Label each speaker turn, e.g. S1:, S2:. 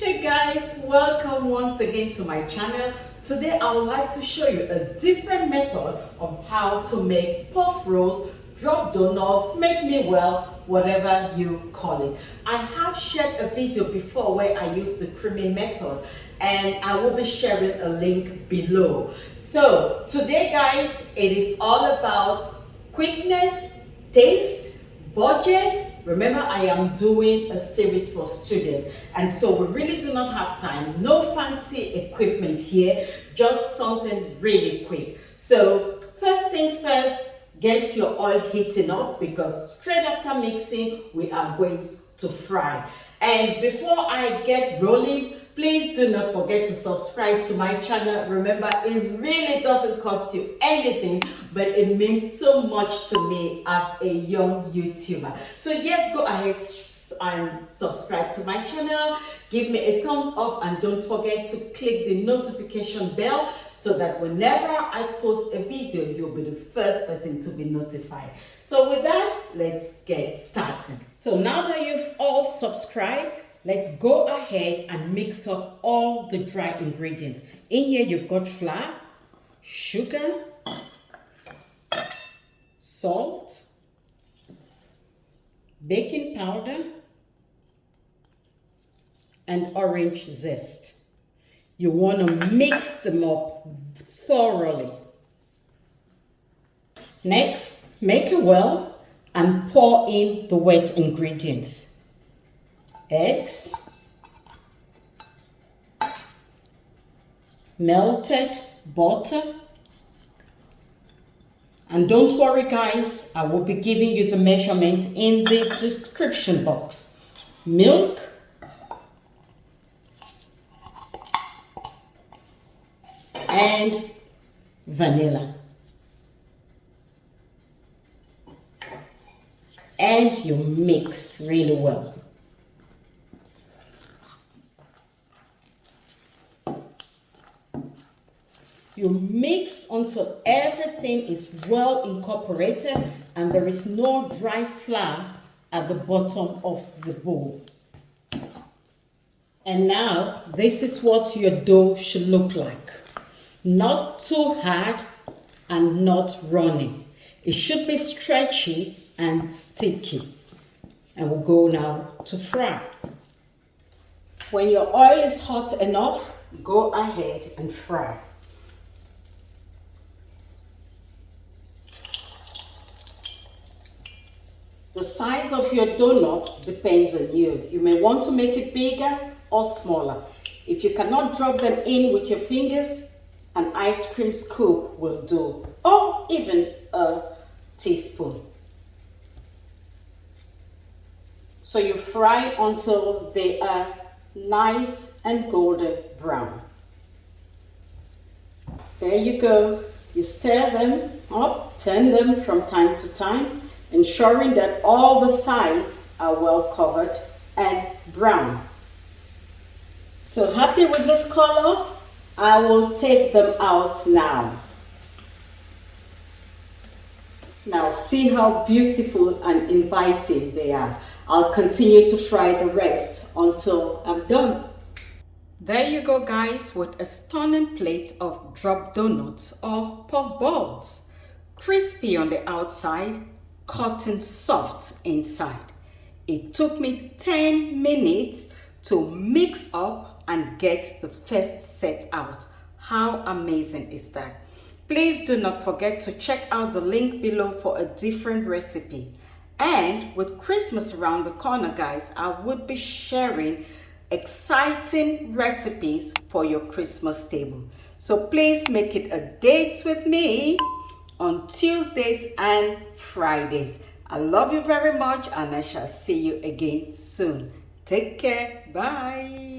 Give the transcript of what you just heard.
S1: Hey guys, welcome once again to my channel. Today I would like to show you a different method of how to make puff rolls, drop donuts, make me well, whatever you call it. I have shared a video before where I used the creaming method and I will be sharing a link below. So today guys, it is all about quickness, taste, budget. Remember, I am doing a series for students, and so we really do not have time. No fancy equipment here, just something really quick. So first things first, get your oil heating up because straight after mixing we are going to fry. And before I get rolling, please do not forget to subscribe to my channel. Remember, it really doesn't cost you anything, but it means so much to me as a young YouTuber. So yes, go ahead and subscribe to my channel. Give me a thumbs up and don't forget to click the notification bell so that whenever I post a video, you'll be the first person to be notified. So with that, let's get started. So now that you've all subscribed, let's go ahead and mix up all the dry ingredients. In here, you've got flour, sugar, salt, baking powder, and orange zest. You want to mix them up thoroughly. Next, make a well and pour in the wet ingredients. Eggs, melted butter, and don't worry guys, I will be giving you the measurement in the description box. Milk, and vanilla. And you mix really well. You mix until everything is well incorporated and there is no dry flour at the bottom of the bowl. And now, this is what your dough should look like. Not too hard and not runny. It should be stretchy and sticky. And we'll go now to fry. When your oil is hot enough, go ahead and fry. The size of your donuts depends on you. You may want to make it bigger or smaller. If you cannot drop them in with your fingers, an ice cream scoop will do, or even a teaspoon. So you fry until they are nice and golden brown. There you go. You stir them up, turn them from time to time, ensuring that all the sides are well covered and brown. So happy with this color? I will take them out now. Now see how beautiful and inviting they are. I'll continue to fry the rest until I'm done. There you go guys, with a stunning plate of drop donuts or puff balls. Crispy on the outside, cotton soft inside. It took me 10 minutes to mix up and get the first set out. How amazing is that? Please do not forget to check out the link below for a different recipe. And with Christmas around the corner guys, I would be sharing exciting recipes for your Christmas table. So please make it a date with me on Tuesdays and Fridays. I love you very much and I shall see you again soon. Take care. Bye.